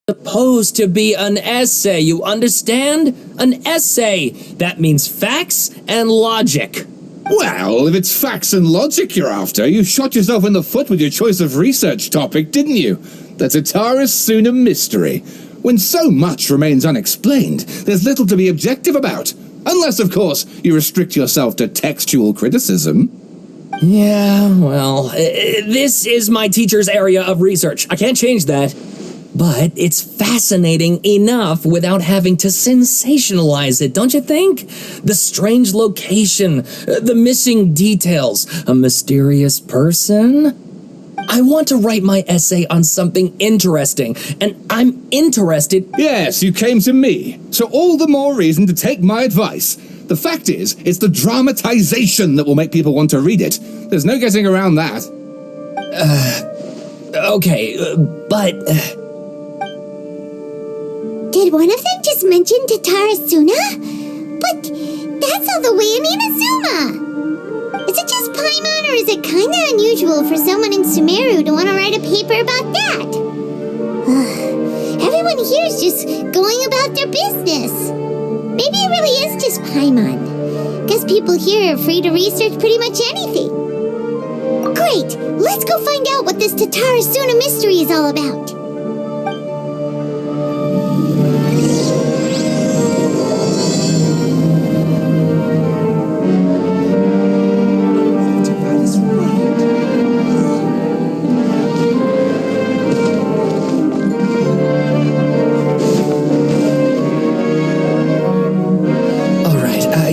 Supposed to be an essay, you understand? An essay! That means facts and logic. Well, if it's facts and logic you're after, you shot yourself in the foot with your choice of research topic, didn't you? The Tatara Suna mystery. When so much remains unexplained, there's little to be objective about. Unless, of course, you restrict yourself to textual criticism. Yeah, well, this is my teacher's area of research. I can't change that. But it's fascinating enough without having to sensationalize it, don't you think? The strange location, the missing details, a mysterious person. I want to write my essay on something interesting, and I'm interested. Yes, you came to me, so all the more reason to take my advice. The fact is, it's the dramatization that will make people want to read it. There's no getting around that. Okay, but... Did one of them just mention Tatara Suna? But that's all the way in Inazuma! Is it just Paimon, or is it kinda unusual for someone in Sumeru to want to write a paper about that? Everyone here is just going about their business. Maybe it really is just Paimon. Guess people here are free to research pretty much anything. Great! Let's go find out what this Tatara Suna mystery is all about.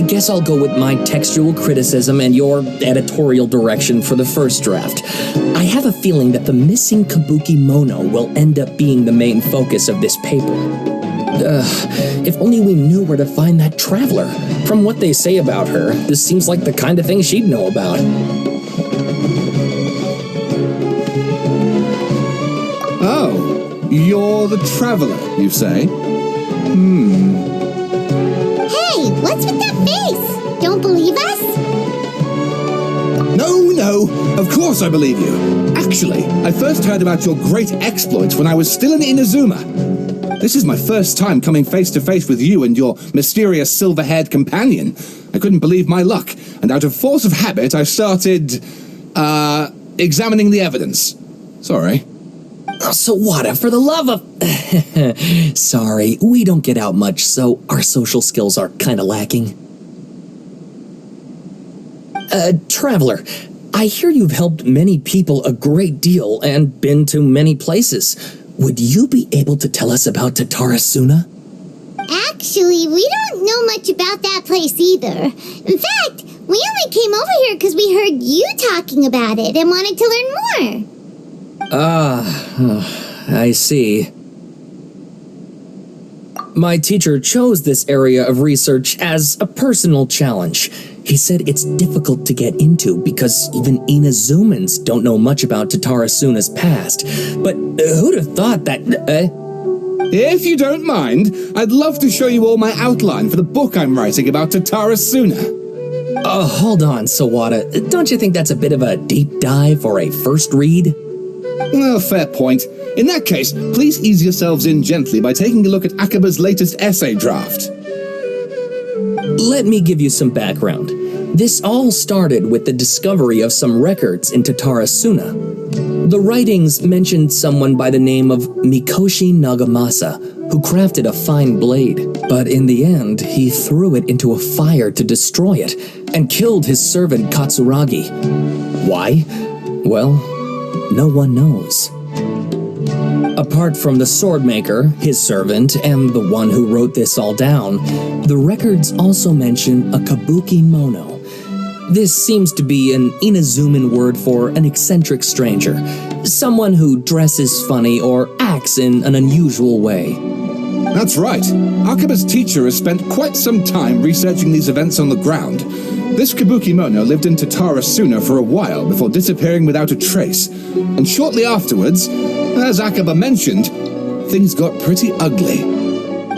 Guess I'll go with my textual criticism and your editorial direction for the first draft. I have a feeling that the missing Kabuki Mono will end up being the main focus of this paper. If only we knew where to find that traveler. From what they say about her, this seems like the kind of thing she'd know about. Oh, you're the traveler, you say? Hey, what's with that face? Don't believe us? No, of course I believe you. Actually, I first heard about your great exploits when I was still in Inazuma. This is my first time coming face to face with you and your mysterious silver-haired companion. I couldn't believe my luck, and out of force of habit, I started, examining the evidence. Sorry. So what, for the love of... Sorry, we don't get out much, so our social skills are kinda lacking. Traveler, I hear you've helped many people a great deal and been to many places. Would you be able to tell us about Tatara Suna? Actually, we don't know much about that place either. In fact, we only came over here because we heard you talking about it and wanted to learn more. I see. My teacher chose this area of research as a personal challenge. He said it's difficult to get into because even Inazumans don't know much about Tatara Suna's past. But who'd have thought that... If you don't mind, I'd love to show you all my outline for the book I'm writing about Tatara Suna. Hold on, Sawada. Don't you think that's a bit of a deep dive for a first read? Well, fair point. In that case, please ease yourselves in gently by taking a look at Akaba's latest essay draft. Let me give you some background. This all started with the discovery of some records in Tatara Suna. The writings mentioned someone by the name of Mikoshi Nagamasa, who crafted a fine blade, but in the end, he threw it into a fire to destroy it, and killed his servant Katsuragi. Why? Well, no one knows. Apart from the swordmaker, his servant, and the one who wrote this all down, the records also mention a Kabuki Mono. This seems to be an Inazuman word for an eccentric stranger, someone who dresses funny or acts in an unusual way. That's right. Akaba's teacher has spent quite some time researching these events on the ground. This Kabuki Mono lived in Tatara Suna for a while before disappearing without a trace, and shortly afterwards, as Akaba mentioned, things got pretty ugly.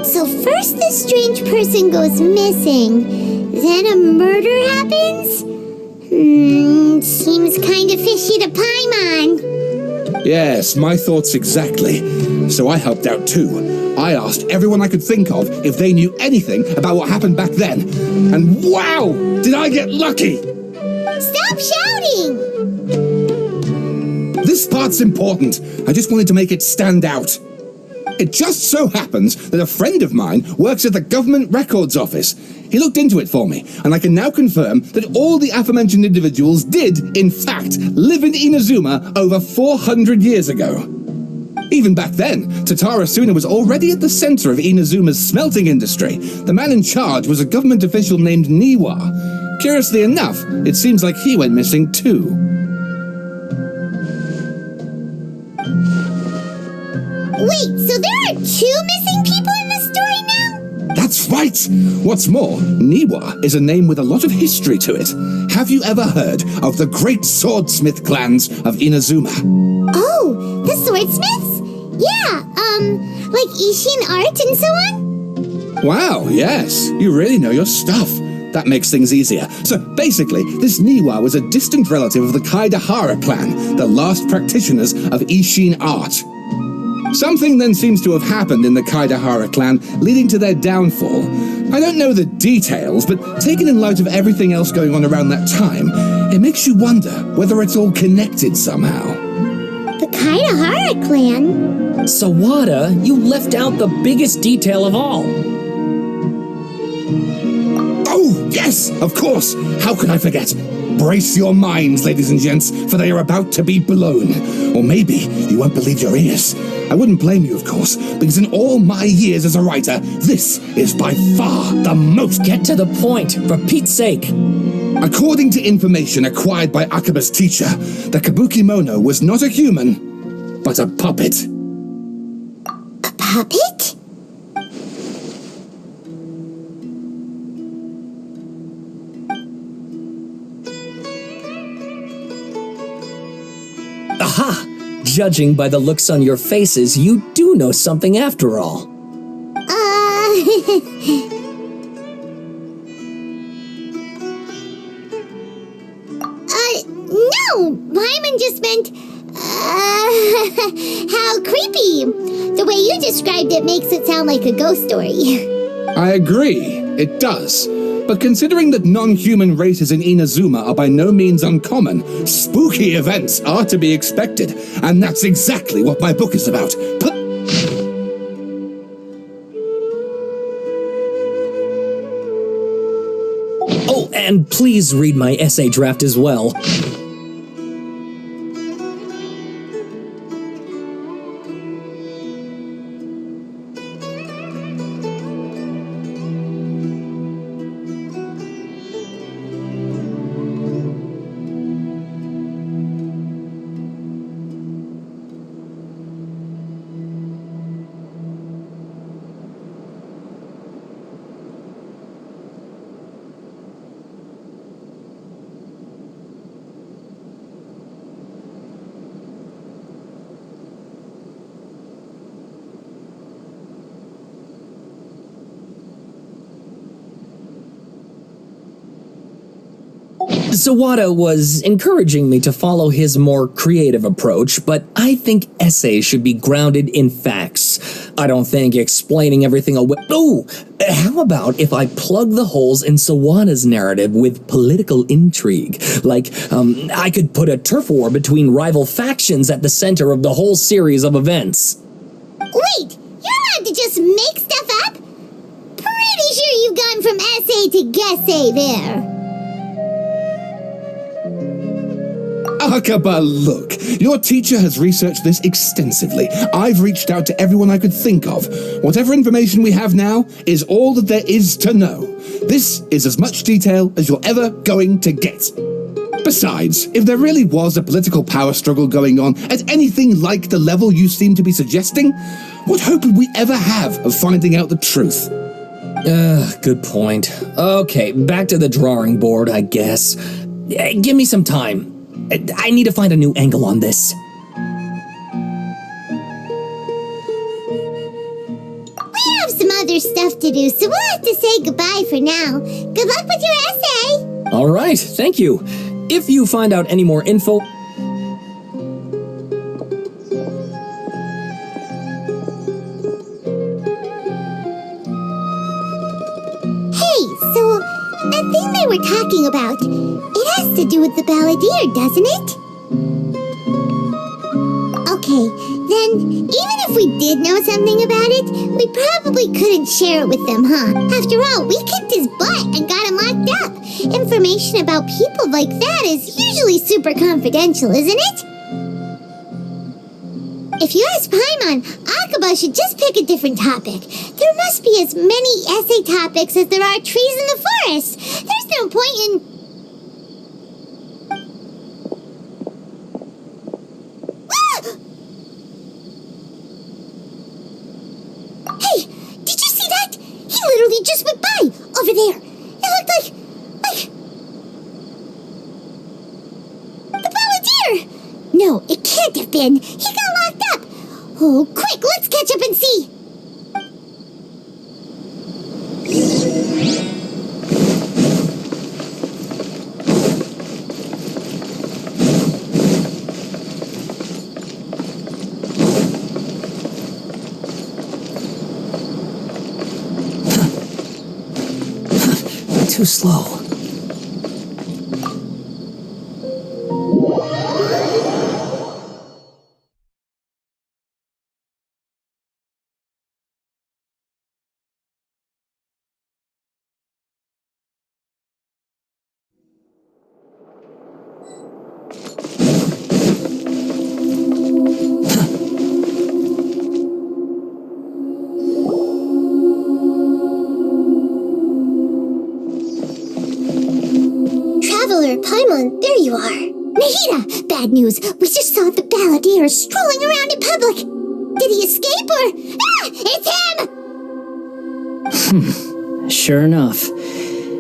So first this strange person goes missing, then a murder happens? Seems kinda fishy to Paimon. Yes, my thoughts exactly. So I helped out too. I asked everyone I could think of if they knew anything about what happened back then. And wow, did I get lucky! Stop shouting! This part's important. I just wanted to make it stand out. It just so happens that a friend of mine works at the Government Records Office. He looked into it for me, and I can now confirm that all the aforementioned individuals did, in fact, live in Inazuma over 400 years ago. Even back then, Tatara Suna was already at the center of Inazuma's smelting industry. The man in charge was a government official named Niwa. Curiously enough, it seems like he went missing too. Wait, so there are 2 missing people in this story now? That's right! What's more, Niwa is a name with a lot of history to it. Have you ever heard of the great swordsmith clans of Inazuma? Oh, the swordsmiths? Yeah, like Ishin art and so on? Wow, yes, you really know your stuff. That makes things easier. So basically, this Niwa was a distant relative of the Kaidahara clan, the last practitioners of Ishin art. Something then seems to have happened in the Kaidahara clan, leading to their downfall. I don't know the details, but taken in light of everything else going on around that time, it makes you wonder whether it's all connected somehow. The Kaidahara clan? Sawada, you left out the biggest detail of all. Oh, yes, of course. How could I forget? Brace your minds, ladies and gents, for they are about to be blown. Or maybe you won't believe your ears. I wouldn't blame you, of course, because in all my years as a writer, this is by far the most... Get to the point, for Pete's sake. According to information acquired by Akaba's teacher, the Kabukimono was not a human, but a puppet. A puppet? Aha! Judging by the looks on your faces, you do know something after all. No! Paimon just meant, how creepy. The way you described it makes it sound like a ghost story. I agree, it does. But considering that non-human races in Inazuma are by no means uncommon, spooky events are to be expected, and that's exactly what my book is about. Oh, and please read my essay draft as well. Sawada was encouraging me to follow his more creative approach, but I think essays should be grounded in facts. I don't think explaining everything away— Oh! How about if I plug the holes in Sawada's narrative with political intrigue? Like, I could put a turf war between rival factions at the center of the whole series of events. Wait! You're allowed to just make stuff up? Pretty sure you've gone from essay to guessay there. Akaba, look, your teacher has researched this extensively. I've reached out to everyone I could think of. Whatever information we have now is all that there is to know. This is as much detail as you're ever going to get. Besides, if there really was a political power struggle going on at anything like the level you seem to be suggesting, what hope would we ever have of finding out the truth? Good point. Okay, back to the drawing board, I guess. Give me some time. I need to find a new angle on this. We have some other stuff to do, so we'll have to say goodbye for now. Good luck with your essay! All right, thank you. If you find out any more info... they were talking about. It has to do with the balladeer, doesn't it? Okay, then, even if we did know something about it, we probably couldn't share it with them, huh? After all, we kicked his butt and got him locked up. Information about people like that is usually super confidential, isn't it? If you ask Paimon, Akaba should just pick a different topic. There must be as many essay topics as there are trees in the forest. There's no point in... Ah! Hey, did you see that? He literally just went by, over there. It looked like... the balladeer! No, it can't have been. He got locked up. Oh, quick, let's catch up and see. Too slow. Paimon, there you are. Nahida, bad news. We just saw the balladeer strolling around in public. Did he escape or... Ah! It's him! Sure enough,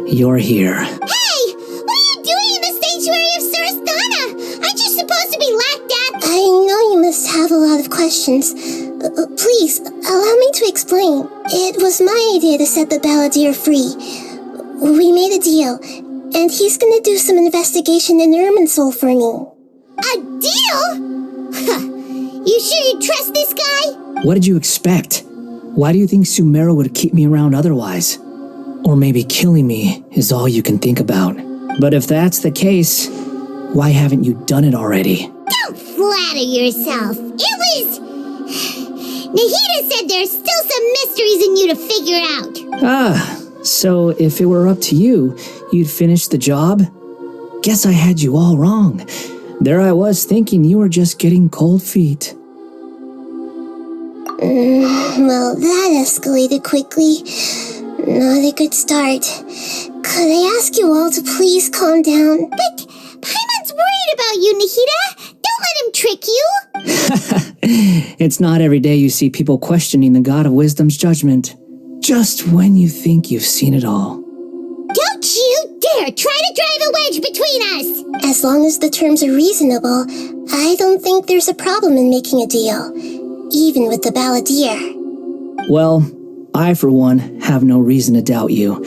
you're here. Hey! What are you doing in the sanctuary of Surasthana? Aren't you supposed to be locked up? I know you must have a lot of questions. Please, allow me to explain. It was my idea to set the balladeer free. We made a deal. And he's gonna do some investigation in Irminsul for me. A deal? You sure you trust this guy? What did you expect? Why do you think Sumeru would keep me around otherwise? Or maybe killing me is all you can think about. But if that's the case, why haven't you done it already? Don't flatter yourself. It was... Nahida said there's still some mysteries in you to figure out. So if it were up to you, you'd finish the job? Guess I had you all wrong. There I was thinking you were just getting cold feet. Well, that escalated quickly. Not a good start. Could I ask you all to please calm down? But Paimon's worried about you, Nahida. Don't let him trick you. It's not every day you see people questioning the God of Wisdom's judgment. Just when you think you've seen it all. Don't you dare try to drive a wedge between us! As long as the terms are reasonable, I don't think there's a problem in making a deal. Even with the balladeer. Well, I for one have no reason to doubt you,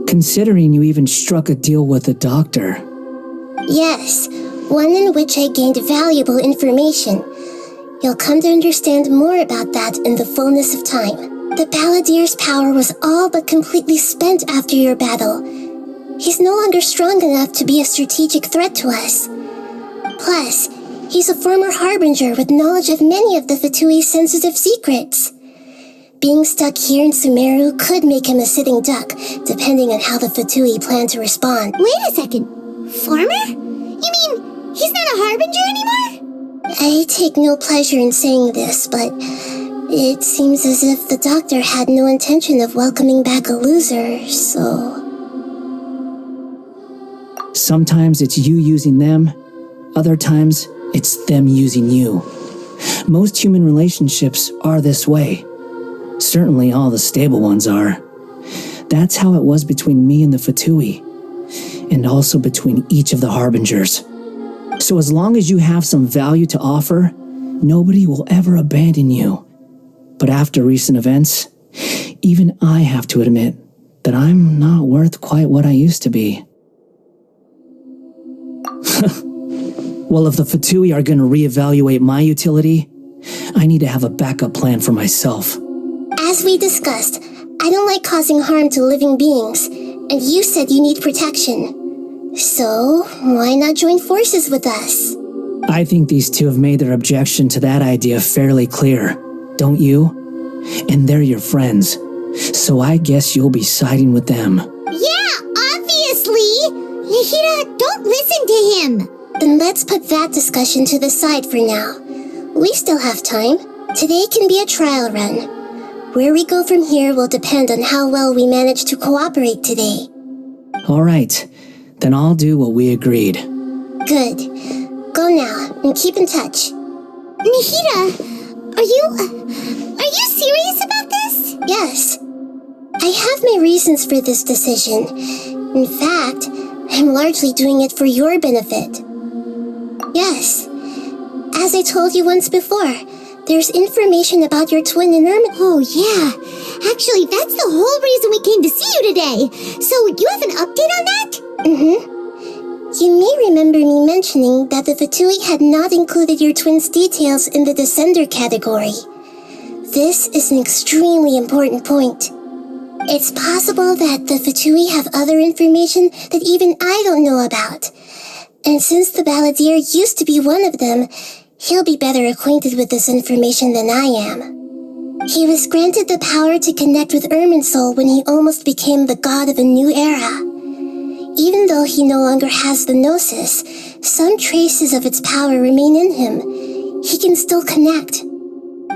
considering you even struck a deal with the doctor. Yes, one in which I gained valuable information. You'll come to understand more about that in the fullness of time. The balladeer's power was all but completely spent after your battle. He's no longer strong enough to be a strategic threat to us. Plus, he's a former harbinger with knowledge of many of the Fatui's sensitive secrets. Being stuck here in Sumeru could make him a sitting duck, depending on how the Fatui plan to respond. Wait a second. Former? You mean he's not a harbinger anymore? I take no pleasure in saying this, but... it seems as if the doctor had no intention of welcoming back a loser, so... Sometimes it's you using them, other times it's them using you. Most human relationships are this way. Certainly all the stable ones are. That's how it was between me and the Fatui, and also between each of the harbingers. So as long as you have some value to offer, nobody will ever abandon you. But after recent events, even I have to admit that I'm not worth quite what I used to be. Well, if the Fatui are going to reevaluate my utility, I need to have a backup plan for myself. As we discussed, I don't like causing harm to living beings, And you said you need protection. So, why not join forces with us? I think these two have made their objection to that idea fairly clear, don't you? And they're your friends, so I guess you'll be siding with them. Yeah, obviously! Nahida, don't listen to him! Then let's put that discussion to the side for now. We still have time. Today can be a trial run. Where we go from here will depend on how well we manage to cooperate today. All right, then I'll do what we agreed. Good. Go now, and keep in touch. Nahida, are you serious about this? Yes. I have my reasons for this decision. In fact, I'm largely doing it for your benefit. Yes. As I told you once before, there's information about your twin in Ermin. Oh, yeah. Actually, that's the whole reason we came to see you today. So, you have an update on that? Mm-hmm. You may remember me mentioning that the Fatui had not included your twin's details in the Descender category. This is an extremely important point. It's possible that the Fatui have other information that even I don't know about. And since the Balladeer used to be one of them, he'll be better acquainted with this information than I am. He was granted the power to connect with Irminsul when he almost became the god of a new era. Even though he no longer has the Gnosis, some traces of its power remain in him. He can still connect.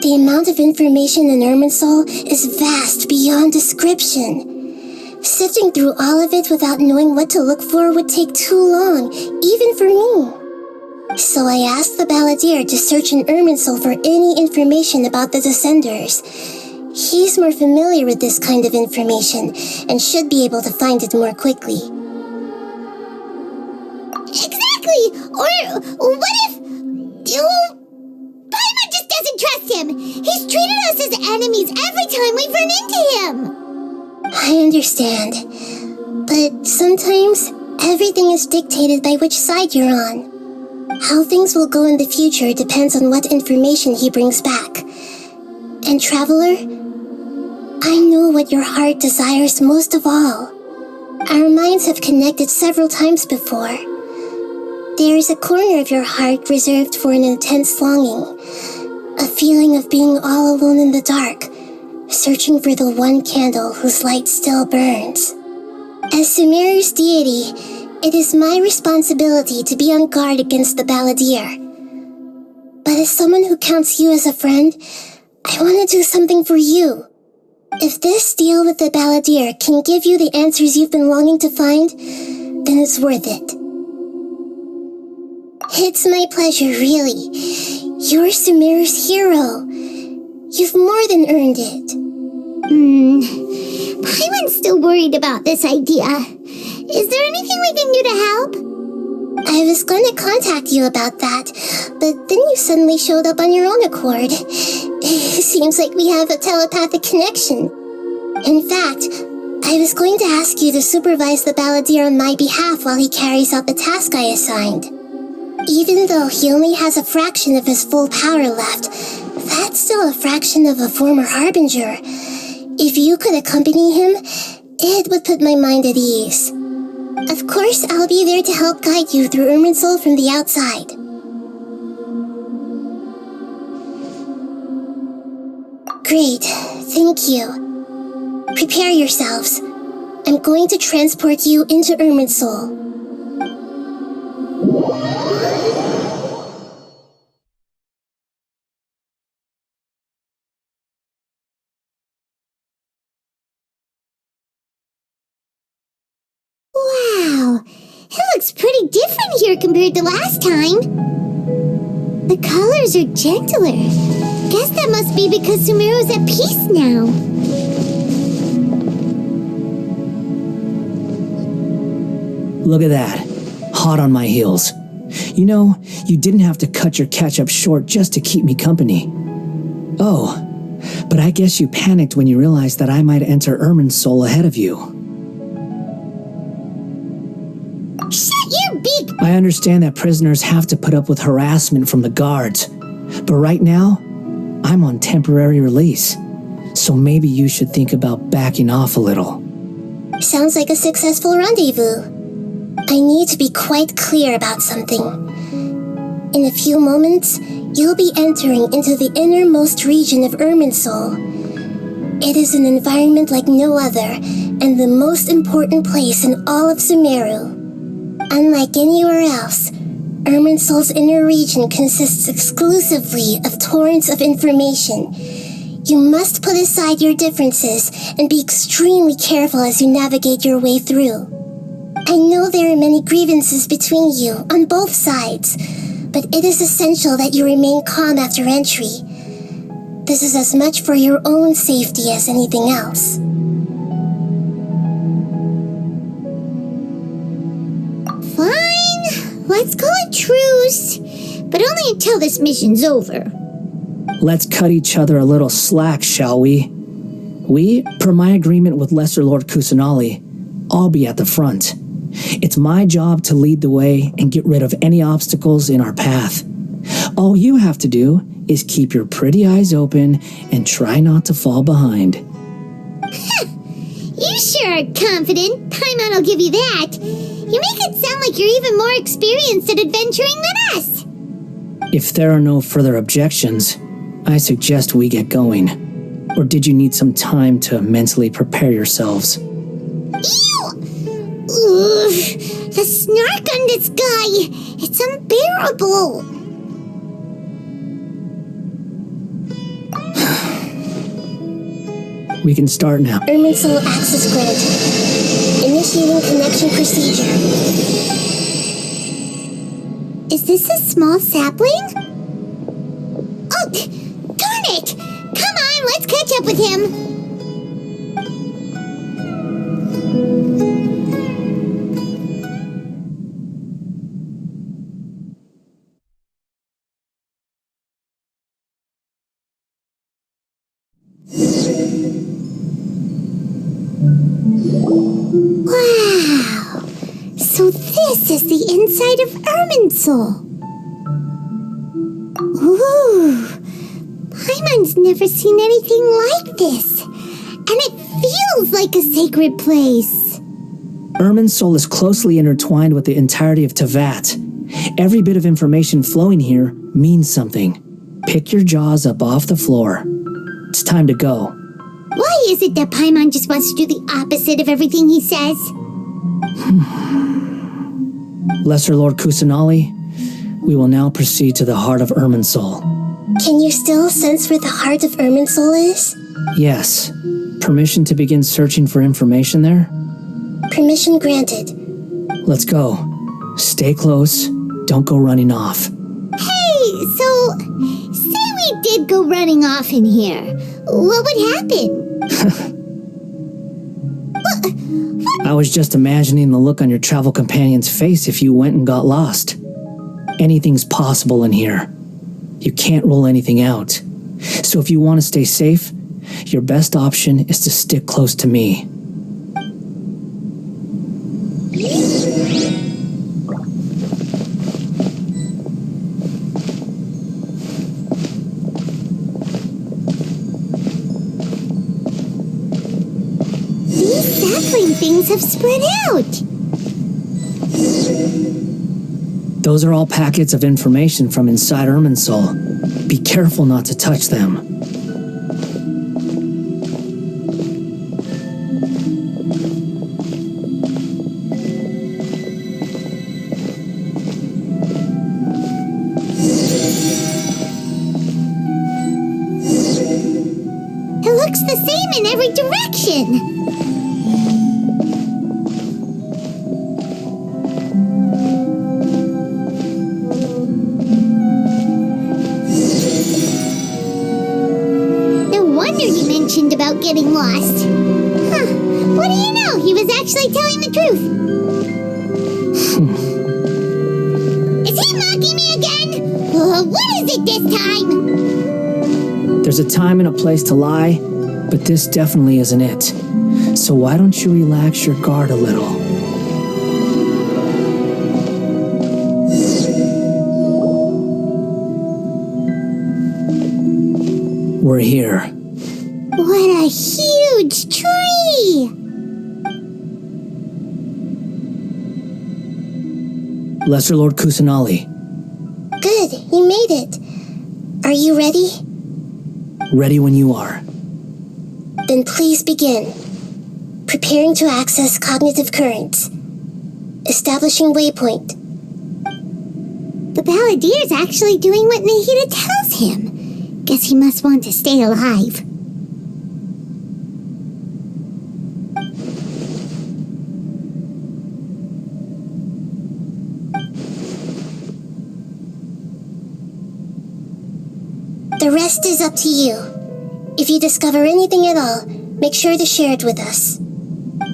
The amount of information in Irminsul is vast beyond description. Sifting through all of it without knowing what to look for would take too long, even for me. So I asked the Balladeer to search in Irminsul for any information about the Descenders. He's more familiar with this kind of information and should be able to find it more quickly. Exactly! Or what if... Paimon just doesn't trust him! He's treated us as enemies every time we've run into him! I understand. But sometimes, everything is dictated by which side you're on. How things will go in the future depends on what information he brings back. And Traveler, I know what your heart desires most of all. Our minds have connected several times before. There is a corner of your heart reserved for an intense longing, a feeling of being all alone in the dark, searching for the one candle whose light still burns. As Sumeru's deity, it is my responsibility to be on guard against the Balladeer. But as someone who counts you as a friend, I want to do something for you. If this deal with the Balladeer can give you the answers you've been longing to find, then it's worth it. It's my pleasure, really. You're Sumeru's hero. You've more than earned it. Paimon's still worried about this idea. Is there anything we can do to help? I was going to contact you about that, but then you suddenly showed up on your own accord. It seems like we have a telepathic connection. In fact, I was going to ask you to supervise the Balladeer on my behalf while he carries out the task I assigned. Even though he only has a fraction of his full power left, that's still a fraction of a former Harbinger. If you could accompany him, it would put my mind at ease. Of course, I'll be there to help guide you through Irminsul from the outside. Great, thank you. Prepare yourselves. I'm going to transport you into Irminsul. Wow, it looks pretty different here compared to last time. The colors are gentler. Guess that must be because Sumeru's at peace now. Look at that. Hot on my heels. You know, you didn't have to cut your catch-up short just to keep me company. Oh, but I guess you panicked when you realized that I might enter Irminsul ahead of you. Shut your beak! I understand that prisoners have to put up with harassment from the guards, but right now, I'm on temporary release, so maybe you should think about backing off a little. Sounds like a successful rendezvous. I need to be quite clear about something. In a few moments, you'll be entering into the innermost region of Irminsul. It is an environment like no other, and the most important place in all of Sumeru. Unlike anywhere else, Irminsul's inner region consists exclusively of torrents of information. You must put aside your differences and be extremely careful as you navigate your way through. I know there are many grievances between you on both sides, but it is essential that you remain calm after entry. This is as much for your own safety as anything else. Fine, let's call it truce, but only until this mission's over. Let's cut each other a little slack, shall we? We, per my agreement with Lesser Lord Kusanali, I'll be at the front. It's my job to lead the way and get rid of any obstacles in our path. All you have to do is keep your pretty eyes open and try not to fall behind. You sure are confident. Paimon will give you that. You make it sound like you're even more experienced at adventuring than us. If there are no further objections, I suggest we get going. Or did you need some time to mentally prepare yourselves? Ew! Ugh, the snark on this guy! It's unbearable! We can start now. Irminsul access granted. Initiating connection procedure. Is this a small sapling? Oh, darn it! Come on, let's catch up with him! Wow! So this is the inside of Irminsul. Ooh! Paimon's never seen anything like this. And it feels like a sacred place. Irminsul is closely intertwined with the entirety of Tevat. Every bit of information flowing here means something. Pick your jaws up off the floor. It's time to go. Why is it that Paimon just wants to do the opposite of everything he says? Lesser Lord Kusanali, we will now proceed to the heart of Irminsul. Can you still sense where the heart of Irminsul is? Yes. Permission to begin searching for information there? Permission granted. Let's go. Stay close. Don't go running off. Hey, so, say we did go running off in here. What would happen? I was just imagining the look on your travel companion's face if you went and got lost. Anything's possible in here. You can't rule anything out. So if you want to stay safe, your best option is to stick close to me. These sapling things have spread out. Those are all packets of information from inside Irminsul. Be careful not to touch them. It looks the same in every direction. About getting lost. Huh. What do you know? He was actually telling the truth. Is he mocking me again? What is it this time? There's a time and a place to lie, but this definitely isn't it. So why don't you relax your guard a little? We're here. What a huge tree! Lesser Lord Kusanali. Good, you made it. Are you ready? Ready when you are. Then please begin. Preparing to access cognitive currents. Establishing waypoint. The Balladeer's actually doing what Nahida tells him. Guess he must want to stay alive. The rest is up to you. If you discover anything at all, make sure to share it with us.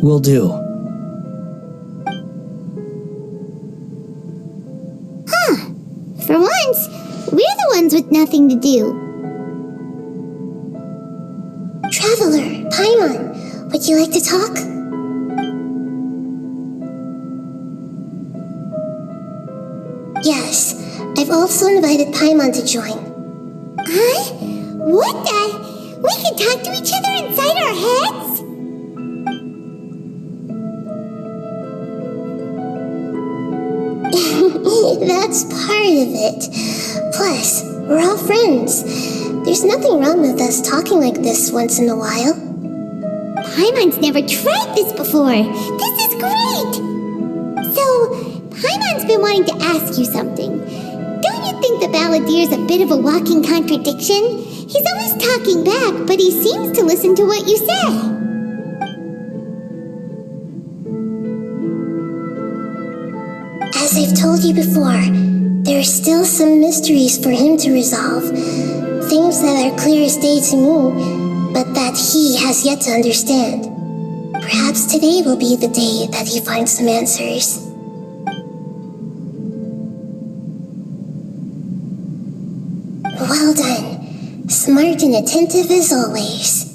Will do. For once, we're the ones with nothing to do. Traveler, Paimon, would you like to talk? Yes, I've also invited Paimon to join. Huh? What the? We can talk to each other inside our heads? That's part of it. Plus, we're all friends. There's nothing wrong with us talking like this once in a while. Paimon's never tried this before. This is great! So, Paimon's been wanting to ask you something. Don't you think the Balladeer's a bit of a walking contradiction? He's always talking back, but he seems to listen to what you say. As I've told you before, there are still some mysteries for him to resolve. Things that are clear as day to me, but that he has yet to understand. Perhaps today will be the day that he finds some answers. Well done. Smart and attentive as always.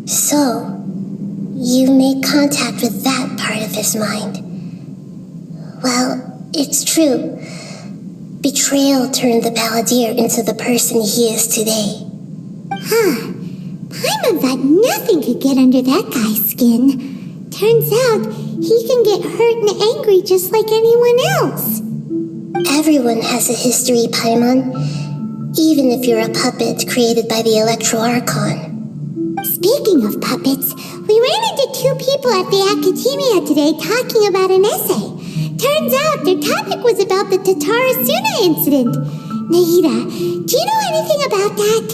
So, you made contact with that part of his mind. Well, it's true. Betrayal turned the Balladeer into the person he is today. Paimon thought nothing could get under that guy's skin. Turns out, he can get hurt and angry just like anyone else. Everyone has a history, Paimon. Even if you're a puppet created by the Electro Archon. Speaking of puppets, we ran into two people at the Academia today talking about an essay. Turns out their topic was about the Tatarasuna incident. Nahida, do you know anything about that?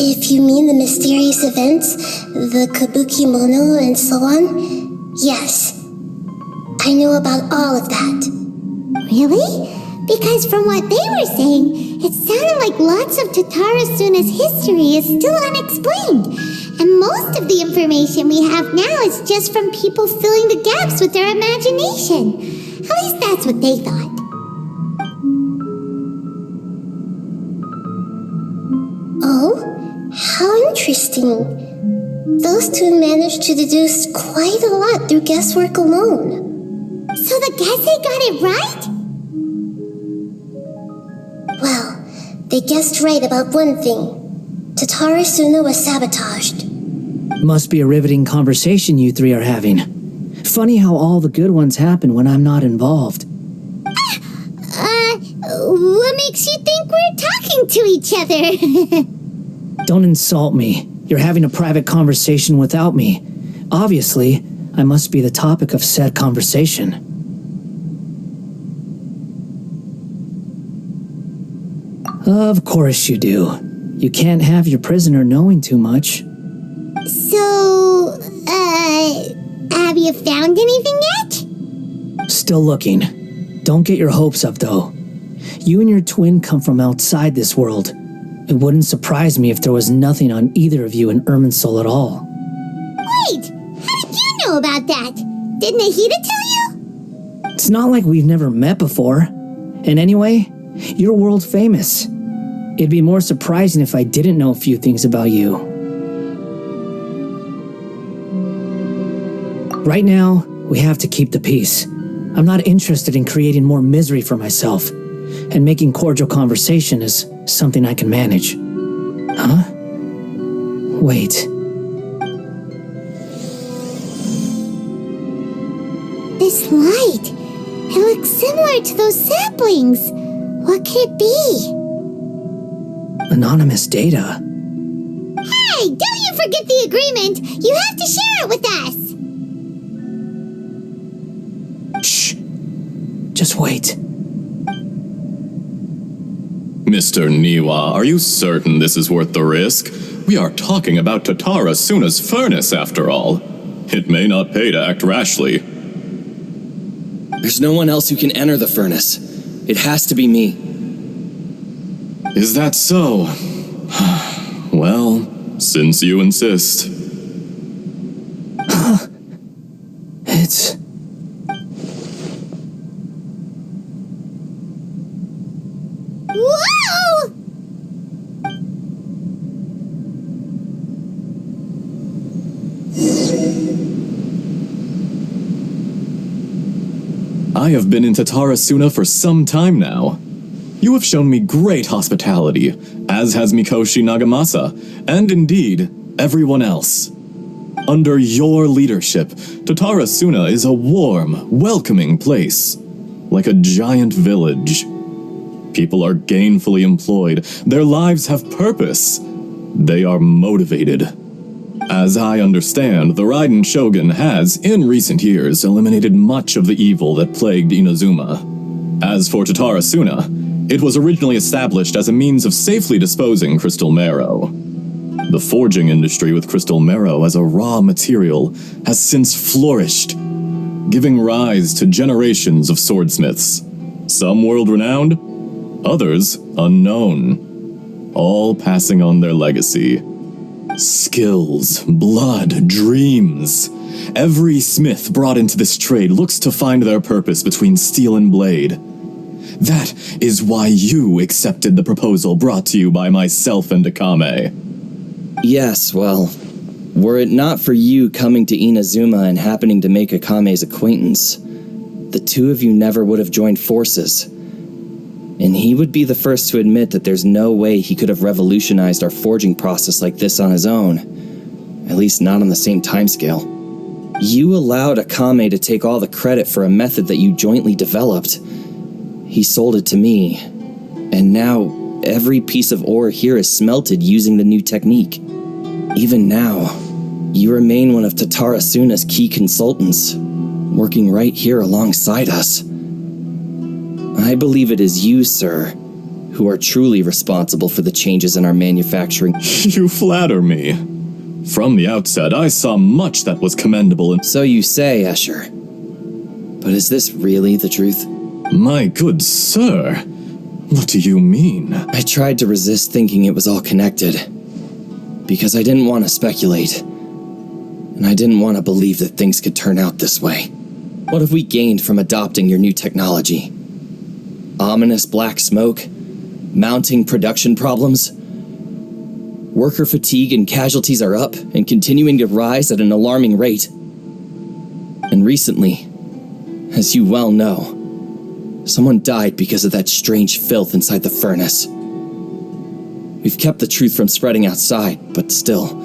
If you mean the mysterious events, the Kabuki Mono and so on, yes. I know about all of that. Really? Because from what they were saying, it sounded like lots of Tatarasuna's history is still unexplained. And most of the information we have now is just from people filling the gaps with their imagination. At least that's what they thought. Oh? How interesting. Those two managed to deduce quite a lot through guesswork alone. So the Gese got it right? Well, they guessed right about one thing. Tatarasuna was sabotaged. Must be a riveting conversation you three are having. Funny how all the good ones happen when I'm not involved. What makes you think we're talking to each other? Don't insult me. You're having a private conversation without me. Obviously, I must be the topic of said conversation. Of course you do. You can't have your prisoner knowing too much. So, have you found anything yet? Still looking. Don't get your hopes up, though. You and your twin come from outside this world. It wouldn't surprise me if there was nothing on either of you in Irminsul at all. Wait! How did you know about that? Did Nahida tell you? It's not like we've never met before. And anyway, you're world famous. It'd be more surprising if I didn't know a few things about you. Right now, we have to keep the peace. I'm not interested in creating more misery for myself, and making cordial conversation is something I can manage. Huh? Wait. This light, it looks similar to those saplings. What could it be? Anonymous data. Hey, don't you forget the agreement! You have to share it with us! Shh. Just wait. Mr. Niwa, are you certain this is worth the risk? We are talking about Tatara Suna's furnace, after all. It may not pay to act rashly. There's no one else who can enter the furnace. It has to be me. Is that so? Well, since you insist. It's... Whoa! I have been in Tatara Suna for some time now. You have shown me great hospitality, as has Mikoshi Nagamasa, and indeed, everyone else. Under your leadership, Tatara Suna is a warm, welcoming place, like a giant village. People are gainfully employed, their lives have purpose, they are motivated. As I understand, the Raiden Shogun has, in recent years, eliminated much of the evil that plagued Inazuma. As for Tatara Suna, it was originally established as a means of safely disposing crystal marrow. The forging industry with crystal marrow as a raw material has since flourished, giving rise to generations of swordsmiths. Some world-renowned, others unknown, all passing on their legacy. Skills, blood, dreams. Every smith brought into this trade looks to find their purpose between steel and blade. That is why you accepted the proposal brought to you by myself and Akame. Yes, well, were it not for you coming to Inazuma and happening to make Akame's acquaintance, the two of you never would have joined forces. And he would be the first to admit that there's no way he could have revolutionized our forging process like this on his own. At least not on the same timescale. You allowed Akame to take all the credit for a method that you jointly developed. He sold it to me, and now every piece of ore here is smelted using the new technique. Even now, you remain one of Tatara Suna's key consultants, working right here alongside us. I believe it is you, sir, who are truly responsible for the changes in our manufacturing. You flatter me. From the outset, I saw much that was commendable in— So you say, Escher. But is this really the truth? My good sir, what do you mean? I tried to resist thinking it was all connected, because I didn't want to speculate, and I didn't want to believe that things could turn out this way. What have we gained from adopting your new technology? Ominous black smoke? Mounting production problems? Worker fatigue and casualties are up and continuing to rise at an alarming rate. And recently, as you well know, someone died because of that strange filth inside the furnace. We've kept the truth from spreading outside, but still,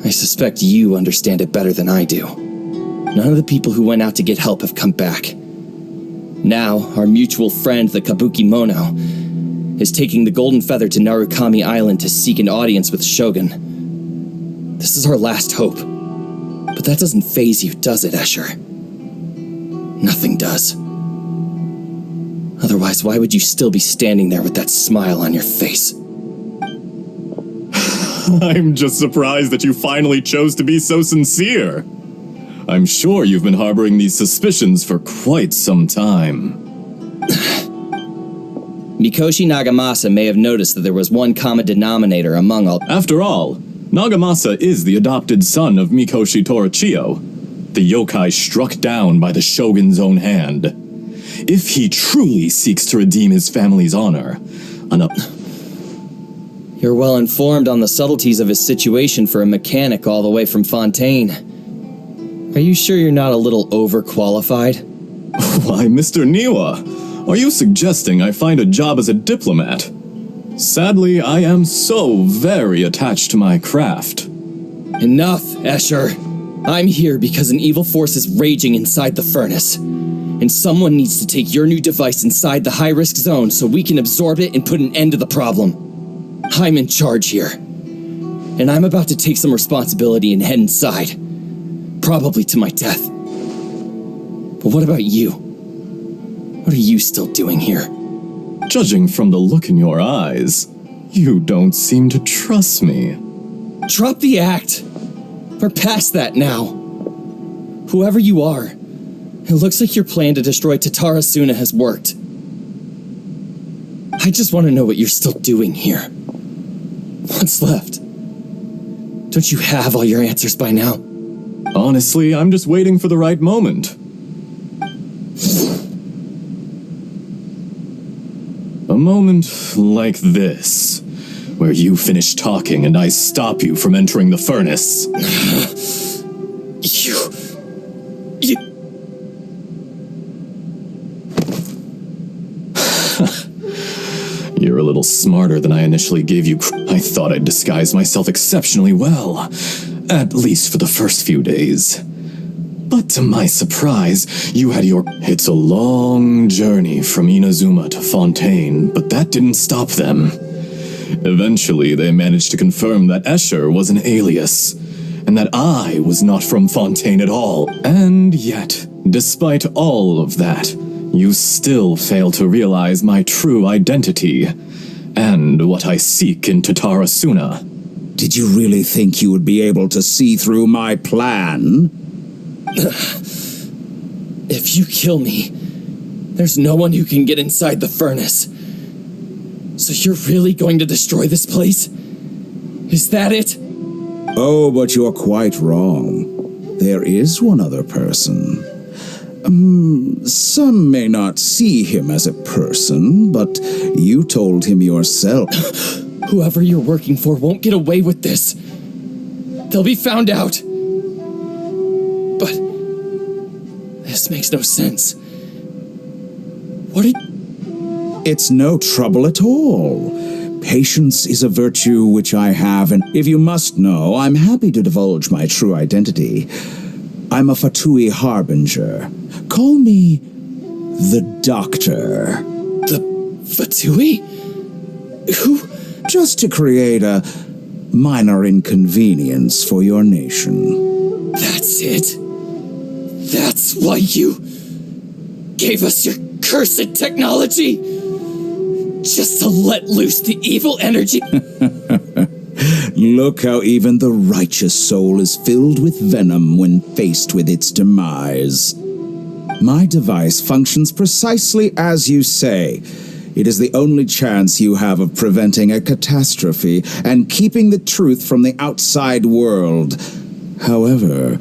I suspect you understand it better than I do. None of the people who went out to get help have come back. Now, our mutual friend, the Kabuki Mono, is taking the Golden Feather to Narukami Island to seek an audience with Shogun. This is our last hope. But that doesn't faze you, does it, Escher? Nothing does. Otherwise, why would you still be standing there with that smile on your face? I'm just surprised that you finally chose to be so sincere. I'm sure you've been harboring these suspicions for quite some time. Mikoshi Nagamasa may have noticed that there was one common denominator among all— After all, Nagamasa is the adopted son of Mikoshi Torachiyo, the yokai struck down by the Shogun's own hand. If he truly seeks to redeem his family's honor, You're well informed on the subtleties of his situation for a mechanic all the way from Fontaine. Are you sure you're not a little overqualified? Why, Mr. Niwa, are you suggesting I find a job as a diplomat? Sadly, I am so very attached to my craft. Enough, Escher. I'm here because an evil force is raging inside the furnace. And someone needs to take your new device inside the high-risk zone so we can absorb it and put an end to the problem. I'm in charge here. And I'm about to take some responsibility and head inside. Probably to my death. But what about you? What are you still doing here? Judging from the look in your eyes, you don't seem to trust me. Drop the act. We're past that now. Whoever you are, it looks like your plan to destroy Tatara Suna has worked. I just want to know what you're still doing here. What's left? Don't you have all your answers by now? Honestly, I'm just waiting for the right moment. A moment like this, where you finish talking and I stop you from entering the furnace. You... You're a little smarter than I initially gave you. I thought I'd disguise myself exceptionally well, at least for the first few days. But to my surprise, you had your... It's a long journey from Inazuma to Fontaine, but that didn't stop them. Eventually, they managed to confirm that Escher was an alias, and that I was not from Fontaine at all. And yet, despite all of that, you still fail to realize my true identity, and what I seek in Tatara Suna. Did you really think you would be able to see through my plan? If you kill me, there's no one who can get inside the furnace. So you're really going to destroy this place? Is that it? Oh, but you're quite wrong. There is one other person. Some may not see him as a person, but you told him yourself. Whoever you're working for won't get away with this. They'll be found out. But this makes no sense. What did... It's no trouble at all. Patience is a virtue which I have, and if you must know, I'm happy to divulge my true identity. I'm a Fatui Harbinger. Call me the Doctor. The Fatui? Who? Just to create a minor inconvenience for your nation. That's it? That's why you gave us your cursed technology? Just to let loose the evil energy? Look how even the righteous soul is filled with venom when faced with its demise. My device functions precisely as you say. It is the only chance you have of preventing a catastrophe and keeping the truth from the outside world. However,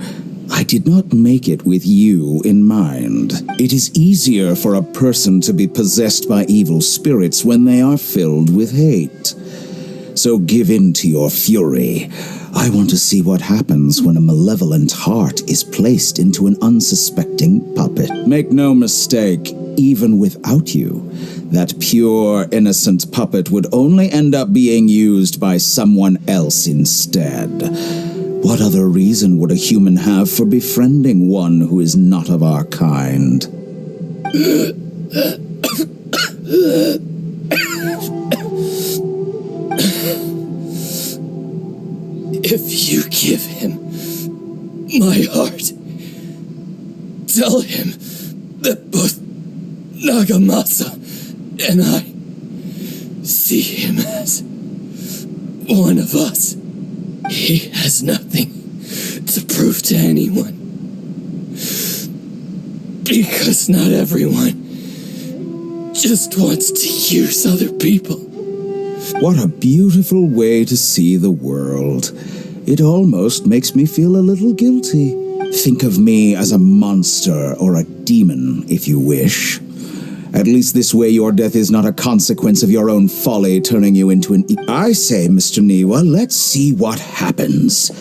I did not make it with you in mind. It is easier for a person to be possessed by evil spirits when they are filled with hate. So give in to your fury. I want to see what happens when a malevolent heart is placed into an unsuspecting puppet. Make no mistake, even without you, that pure, innocent puppet would only end up being used by someone else instead. What other reason would a human have for befriending one who is not of our kind? If you give him my heart, tell him that both Nagamasa and I see him as one of us. He has nothing to prove to anyone. Because not everyone just wants to use other people. What a beautiful way to see the world. It almost makes me feel a little guilty. Think of me as a monster or a demon, if you wish. At least this way your death is not a consequence of your own folly turning you into an... I say, Mr. Niwa, let's see what happens.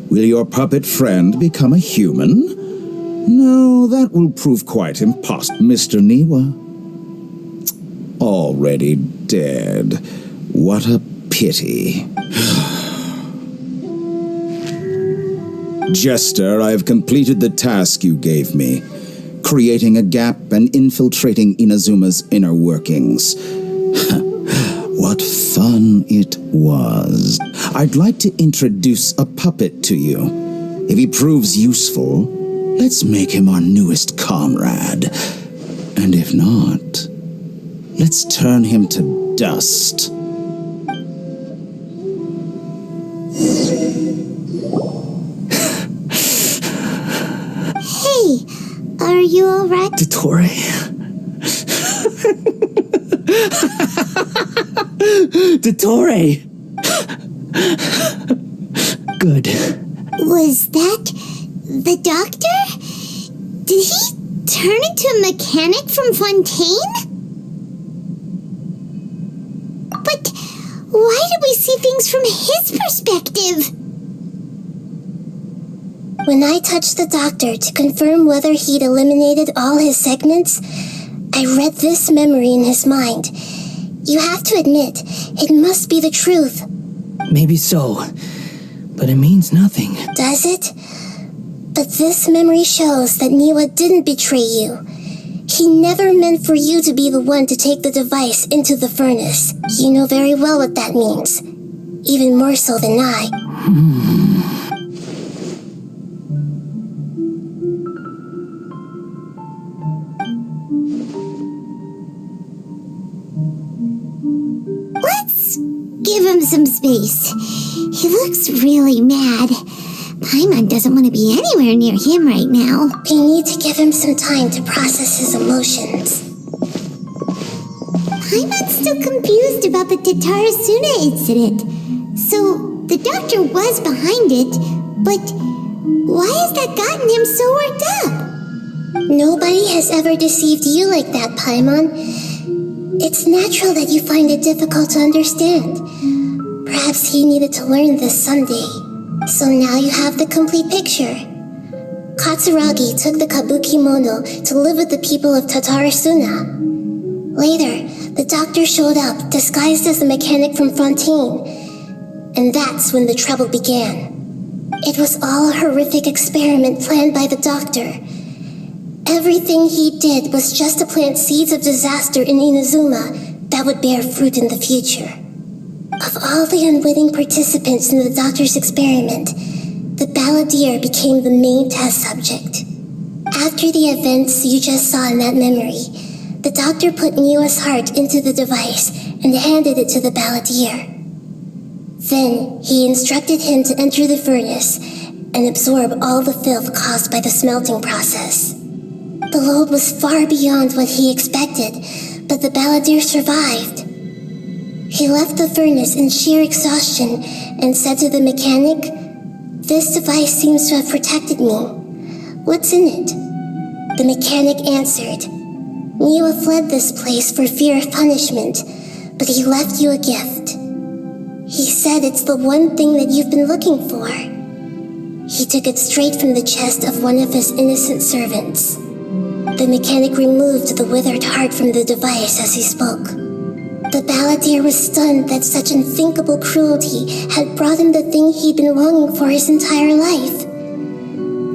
Will your puppet friend become a human? No, that will prove quite impossible. Mr. Niwa? Already dead. What a pity. Jester, I have completed the task you gave me, creating a gap and infiltrating Inazuma's inner workings. What fun it was. I'd like to introduce a puppet to you. If he proves useful, let's make him our newest comrade. And if not, let's turn him to dust. Hey, are you alright? Dottore? Dottore! Good. Was that the doctor? Did he turn into a mechanic from Fontaine? But why did we see things from his perspective? When I touched the doctor to confirm whether he'd eliminated all his segments, I read this memory in his mind. You have to admit, it must be the truth. Maybe so, but it means nothing. Does it? But this memory shows that Niwa didn't betray you. He never meant for you to be the one to take the device into the furnace. You know very well what that means. Even more so than I. Let's give him some space. He looks really mad. Paimon doesn't want to be anywhere near him right now. We need to give him some time to process his emotions. Paimon's still confused about the Tatarasuna incident. So, the doctor was behind it, but why has that gotten him so worked up? Nobody has ever deceived you like that, Paimon. It's natural that you find it difficult to understand. Perhaps he needed to learn this someday. So now you have the complete picture. Katsuragi took the kabuki mono to live with the people of Tatarasuna. Later, the doctor showed up disguised as a mechanic from Fontaine. And that's when the trouble began. It was all a horrific experiment planned by the doctor. Everything he did was just to plant seeds of disaster in Inazuma that would bear fruit in the future. Of all the unwitting participants in the doctor's experiment, the balladeer became the main test subject. After the events you just saw in that memory, the doctor put Niwa's heart into the device and handed it to the balladeer. Then he instructed him to enter the furnace and absorb all the filth caused by the smelting process. The load was far beyond what he expected, but the balladeer survived. He left the furnace in sheer exhaustion and said to the mechanic, "This device seems to have protected me. What's in it?" The mechanic answered, "Niwa fled this place for fear of punishment, but he left you a gift. He said it's the one thing that you've been looking for." He took it straight from the chest of one of his innocent servants. The mechanic removed the withered heart from the device as he spoke. The balladeer was stunned that such unthinkable cruelty had brought him the thing he'd been longing for his entire life.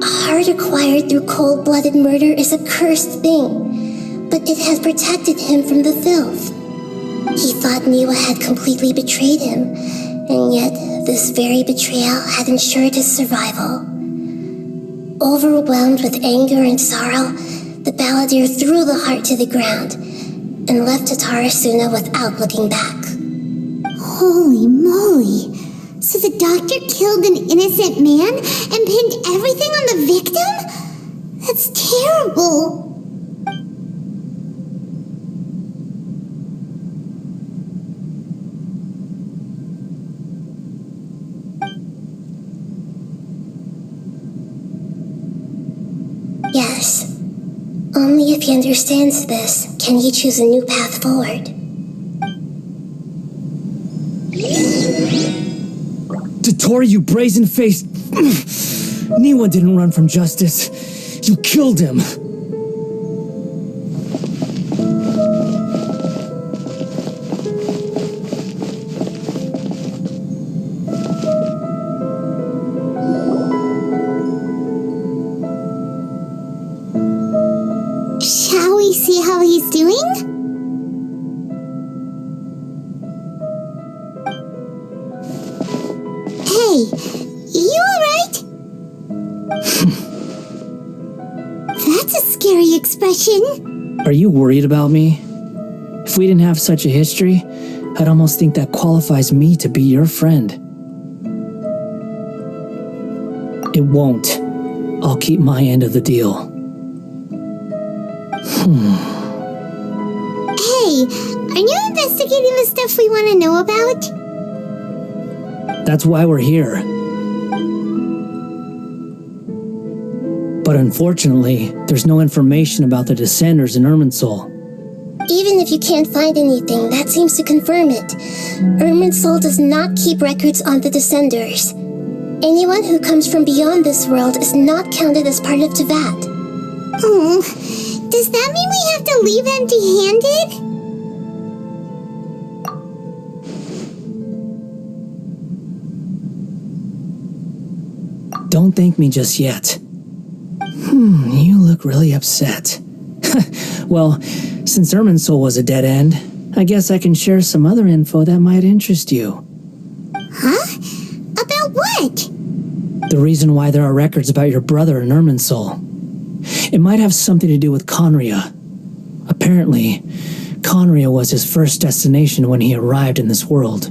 A heart acquired through cold-blooded murder is a cursed thing, but it has protected him from the filth. He thought Niwa had completely betrayed him, and yet this very betrayal had ensured his survival. Overwhelmed with anger and sorrow, the balladeer threw the heart to the ground and left Tatarasuna without looking back. Holy moly! So the doctor killed an innocent man and pinned everything on the victim? That's terrible! Yes. Only if he understands this can he choose a new path forward. Dottore, you brazen-faced... Niwa didn't run from justice. You killed him. see how he's doing? Hey, you alright? That's a scary expression. Are you worried about me? If we didn't have such a history, I'd almost think that qualifies me to be your friend. It won't. I'll keep my end of the deal. Hey, are you investigating the stuff we want to know about? That's why we're here. But unfortunately, there's no information about the Descenders in Irminsul. Even if you can't find anything, that seems to confirm it. Irminsul does not keep records on the Descenders. Anyone who comes from beyond this world is not counted as part of Tevat. Oh, does that mean we have to leave empty-handed? Don't thank me just yet. You look really upset. Well, since Irminsul was a dead end, I guess I can share some other info that might interest you. Huh? About what? The reason why there are records about your brother in Irminsul. It might have something to do with Conria. Apparently, Conria was his first destination when he arrived in this world.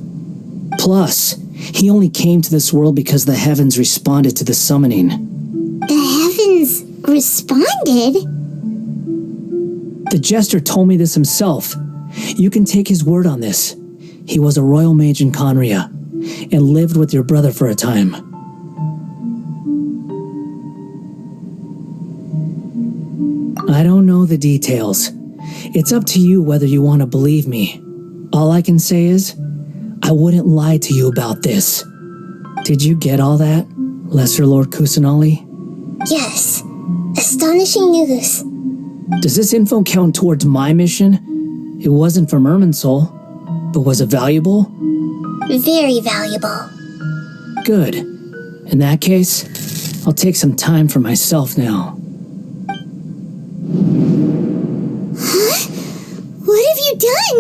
Plus, he only came to this world because the heavens responded to the summoning. The heavens responded? The jester told me this himself. You can take his word on this. He was a royal mage in Conria, and lived with your brother for a time. I don't know the details. It's up to you whether you want to believe me. All I can say is, I wouldn't lie to you about this. Did you get all that, Lesser Lord Kusanali? Yes. Astonishing news. Does this info count towards my mission? It wasn't from Irminsul, but was it valuable? Very valuable. Good. In that case, I'll take some time for myself now. Huh? What have you done?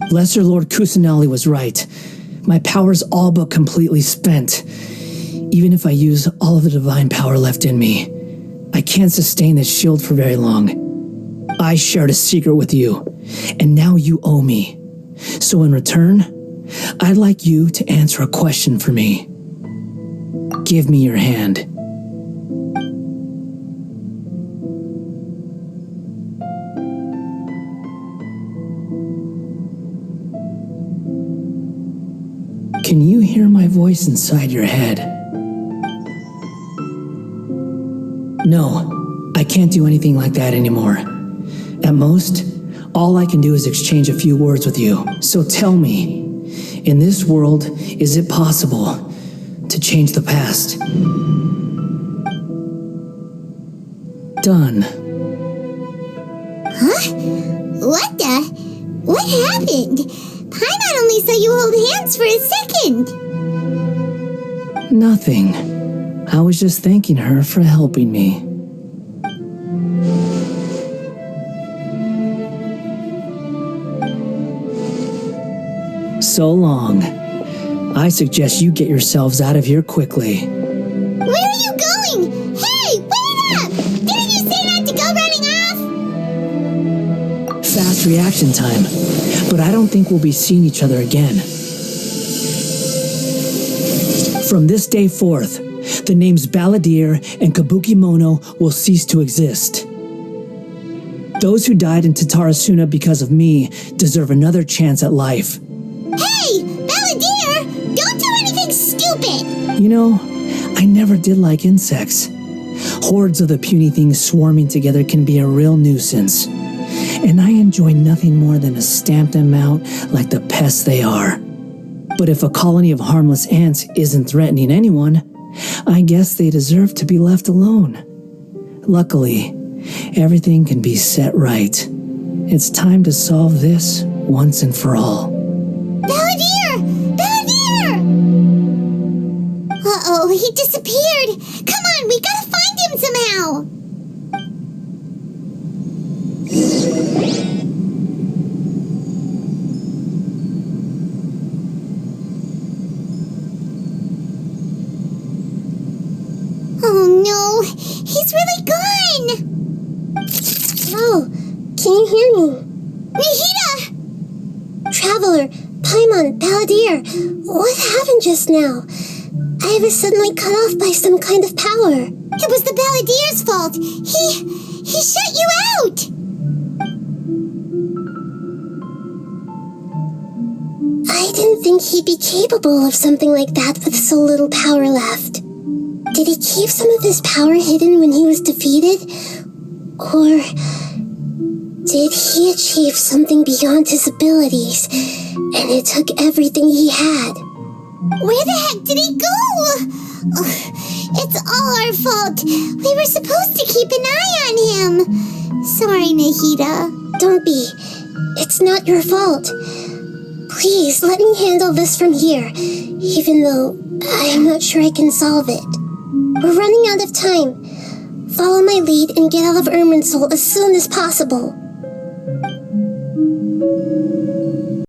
Lesser Lord Kusanali was right. My power's all but completely spent. Even if I use all of the divine power left in me, I can't sustain this shield for very long. I shared a secret with you, and now you owe me. So in return, I'd like you to answer a question for me. Give me your hand. Can you hear my voice inside your head? No, I can't do anything like that anymore. At most, all I can do is exchange a few words with you. So tell me, in this world, is it possible to change the past? Done. Huh? What happened? Paimon only saw you hold hands for a second. Nothing. I was just thanking her for helping me. So long. I suggest you get yourselves out of here quickly. Where are you going? Hey, wait up! Didn't you say not to go running off? Fast reaction time. But I don't think we'll be seeing each other again. From this day forth, the names Balladeer and Kabukimono will cease to exist. Those who died in Tatarasuna because of me deserve another chance at life. Hey, Balladeer! Don't do anything stupid! You know, I never did like insects. Hordes of the puny things swarming together can be a real nuisance. And I enjoy nothing more than to stamp them out like the pests they are. But if a colony of harmless ants isn't threatening anyone, I guess they deserve to be left alone. Luckily, everything can be set right. It's time to solve this once and for all. Balladeer! Balladeer! Uh-oh, he disappeared! Come on, we gotta find him somehow! Can you hear me? Nahida! Traveler, Paimon, Balladeer, what happened just now? I was suddenly cut off by some kind of power. It was the Balladeer's fault. He shut you out! I didn't think he'd be capable of something like that with so little power left. Did he keep some of his power hidden when he was defeated? Or did he achieve something beyond his abilities, and it took everything he had? Where the heck did he go? Ugh, it's all our fault. We were supposed to keep an eye on him. Sorry, Nahida. Don't be. It's not your fault. Please, let me handle this from here, even though I'm not sure I can solve it. We're running out of time. Follow my lead and get out of Irminsul as soon as possible.